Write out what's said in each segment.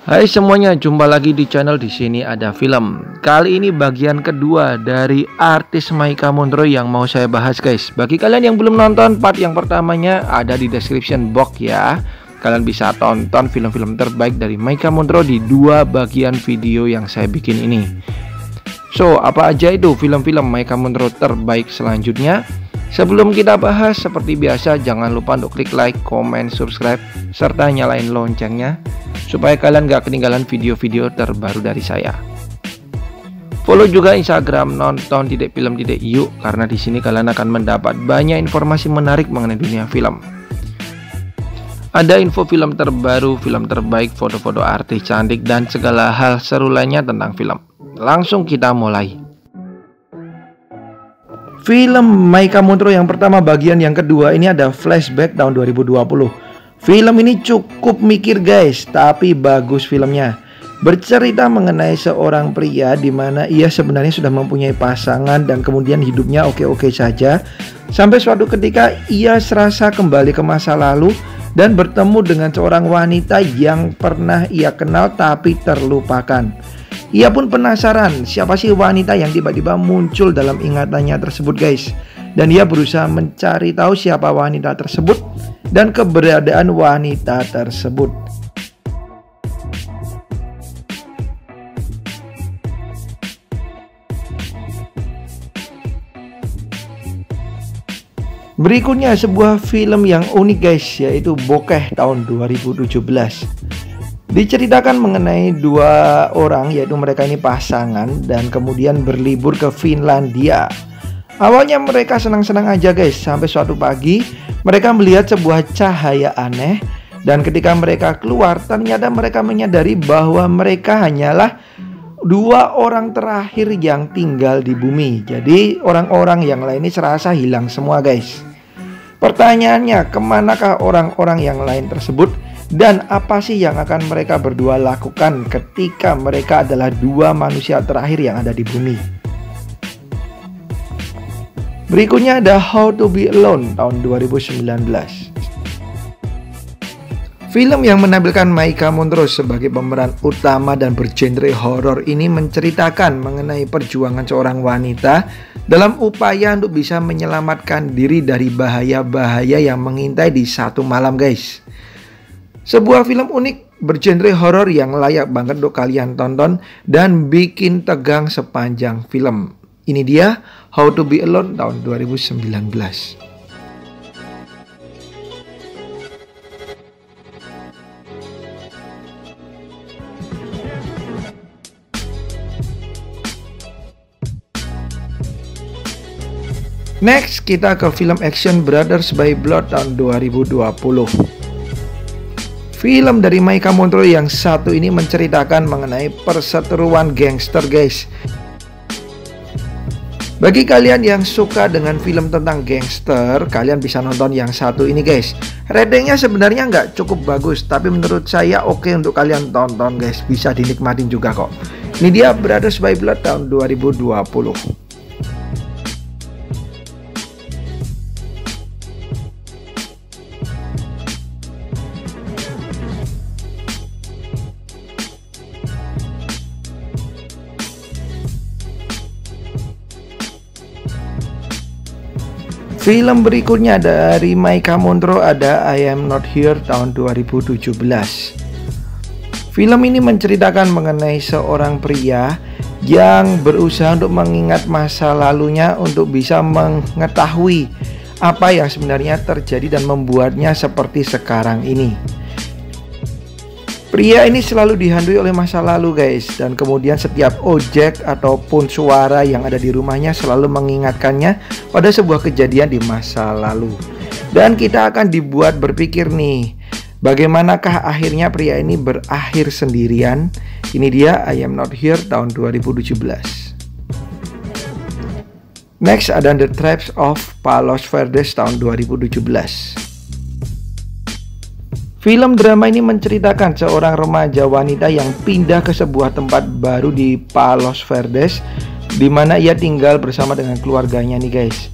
Hai semuanya, jumpa lagi di channel Di Sini Ada Film. Kali ini bagian kedua dari artis Maika Monroe yang mau saya bahas, guys. Bagi kalian yang belum nonton part yang pertamanya, ada di description box ya. Kalian bisa tonton film-film terbaik dari Maika Monroe di dua bagian video yang saya bikin ini. So, apa aja itu film-film Maika Monroe terbaik selanjutnya? Sebelum kita bahas, seperti biasa jangan lupa untuk klik like, comment, subscribe, serta nyalain loncengnya supaya kalian gak ketinggalan video-video terbaru dari saya. Follow juga Instagram nonton.film.yuk karena di sini kalian akan mendapat banyak informasi menarik mengenai dunia film. Ada info film terbaru, film terbaik, foto-foto artis cantik, dan segala hal seru lainnya tentang film. Langsung kita mulai. Film Maika Monroe yang pertama bagian yang kedua ini ada Flashback tahun 2020. Film ini cukup mikir, guys, tapi bagus filmnya. Bercerita mengenai seorang pria di mana ia sebenarnya sudah mempunyai pasangan dan kemudian hidupnya oke-oke saja. Sampai suatu ketika ia serasa kembali ke masa lalu dan bertemu dengan seorang wanita yang pernah ia kenal tapi terlupakan. Ia pun penasaran siapa sih wanita yang tiba-tiba muncul dalam ingatannya tersebut, guys. Dan ia berusaha mencari tahu siapa wanita tersebut dan keberadaan wanita tersebut. Berikutnya sebuah film yang unik, guys, yaitu Bokeh tahun 2017. Diceritakan mengenai dua orang, yaitu mereka ini pasangan dan kemudian berlibur ke Finlandia. Awalnya mereka senang-senang aja, guys, sampai suatu pagi mereka melihat sebuah cahaya aneh. Dan ketika mereka keluar, ternyata mereka menyadari bahwa mereka hanyalah dua orang terakhir yang tinggal di bumi. Jadi orang-orang yang lain ini serasa hilang semua, guys. Pertanyaannya, kemanakah orang-orang yang lain tersebut? Dan apa sih yang akan mereka berdua lakukan ketika mereka adalah dua manusia terakhir yang ada di bumi? Berikutnya ada How to Be Alone tahun 2019. Film yang menampilkan Maika Monroe sebagai pemeran utama dan bergenre horor ini menceritakan mengenai perjuangan seorang wanita dalam upaya untuk bisa menyelamatkan diri dari bahaya-bahaya yang mengintai di satu malam, guys. Sebuah film unik bergenre horor yang layak banget untuk kalian tonton dan bikin tegang sepanjang film. Ini dia How to Be Alone tahun 2019. Next, kita ke film action Brothers by Blood tahun 2020. Film dari Maika Monroe yang satu ini menceritakan mengenai perseteruan gangster, guys. Bagi kalian yang suka dengan film tentang gangster, kalian bisa nonton yang satu ini, guys. Ratingnya sebenarnya nggak cukup bagus, tapi menurut saya oke untuk kalian tonton, guys. Bisa dinikmatin juga kok. Ini dia Brothers by Blood tahun 2020. Film berikutnya dari Maika Monroe ada I Am Not Here tahun 2017. Film ini menceritakan mengenai seorang pria yang berusaha untuk mengingat masa lalunya untuk bisa mengetahui apa yang sebenarnya terjadi dan membuatnya seperti sekarang ini. Pria ini selalu dihantui oleh masa lalu, guys, dan kemudian setiap objek ataupun suara yang ada di rumahnya selalu mengingatkannya pada sebuah kejadian di masa lalu. Dan kita akan dibuat berpikir nih, bagaimanakah akhirnya pria ini berakhir sendirian? Ini dia I Am Not Here tahun 2017. Next ada The Tribes of Palos Verdes tahun 2017. Film drama ini menceritakan seorang remaja wanita yang pindah ke sebuah tempat baru di Palos Verdes, di mana ia tinggal bersama dengan keluarganya nih, guys.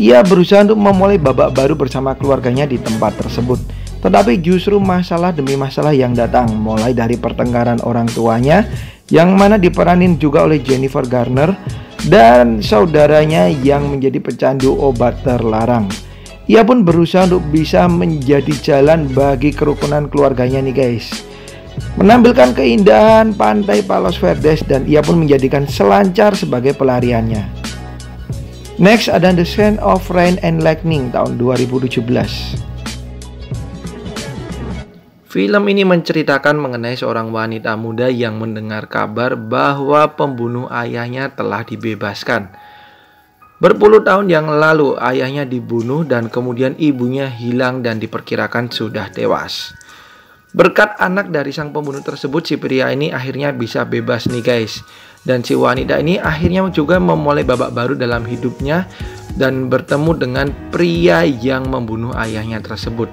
Ia berusaha untuk memulai babak baru bersama keluarganya di tempat tersebut. Tetapi justru masalah demi masalah yang datang, mulai dari pertengkaran orang tuanya yang mana diperanin juga oleh Jennifer Garner dan saudaranya yang menjadi pecandu obat terlarang. Ia pun berusaha untuk bisa menjadi jalan bagi kerukunan keluarganya nih guys, menampilkan keindahan pantai Palos Verdes, dan ia pun menjadikan selancar sebagai pelariannya. Next ada The Scent of Rain and Lightning tahun 2017. Film ini menceritakan mengenai seorang wanita muda yang mendengar kabar bahwa pembunuh ayahnya telah dibebaskan. Berpuluh tahun yang lalu ayahnya dibunuh dan kemudian ibunya hilang dan diperkirakan sudah tewas. Berkat anak dari sang pembunuh tersebut, si pria ini akhirnya bisa bebas nih guys. Dan si wanita ini akhirnya juga memulai babak baru dalam hidupnya dan bertemu dengan pria yang membunuh ayahnya tersebut.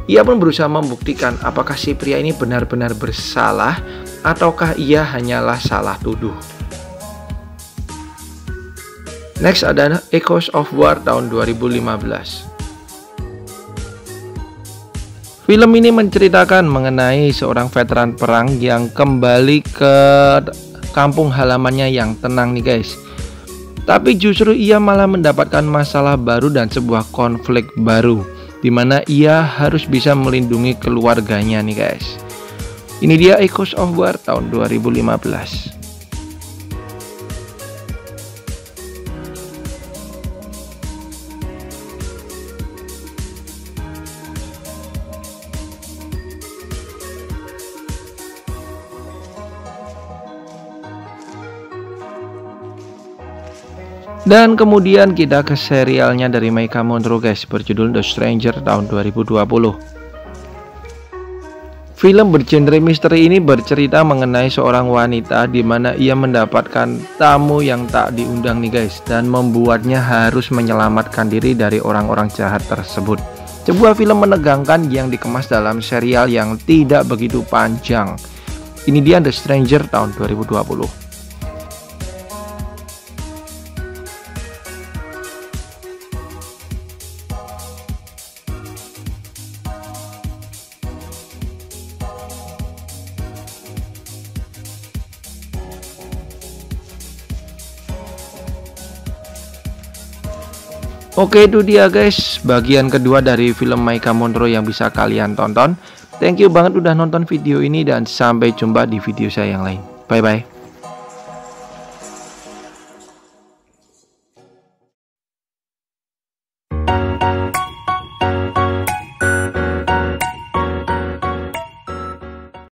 Ia pun berusaha membuktikan apakah si pria ini benar-benar bersalah ataukah ia hanyalah salah tuduh. Next ada Echoes of War tahun 2015. Film ini menceritakan mengenai seorang veteran perang yang kembali ke kampung halamannya yang tenang nih guys. Tapi justru ia malah mendapatkan masalah baru dan sebuah konflik baru, di mana ia harus bisa melindungi keluarganya nih guys. Ini dia Echoes of War tahun 2015. Dan kemudian kita ke serialnya dari Maika Monroe guys, berjudul The Stranger tahun 2020. Film bergenre misteri ini bercerita mengenai seorang wanita di mana ia mendapatkan tamu yang tak diundang nih guys, dan membuatnya harus menyelamatkan diri dari orang-orang jahat tersebut. Sebuah film menegangkan yang dikemas dalam serial yang tidak begitu panjang. Ini dia The Stranger tahun 2020. Oke, itu dia guys bagian kedua dari film Maika Monroe yang bisa kalian tonton. Thank you banget udah nonton video ini dan sampai jumpa di video saya yang lain. Bye bye.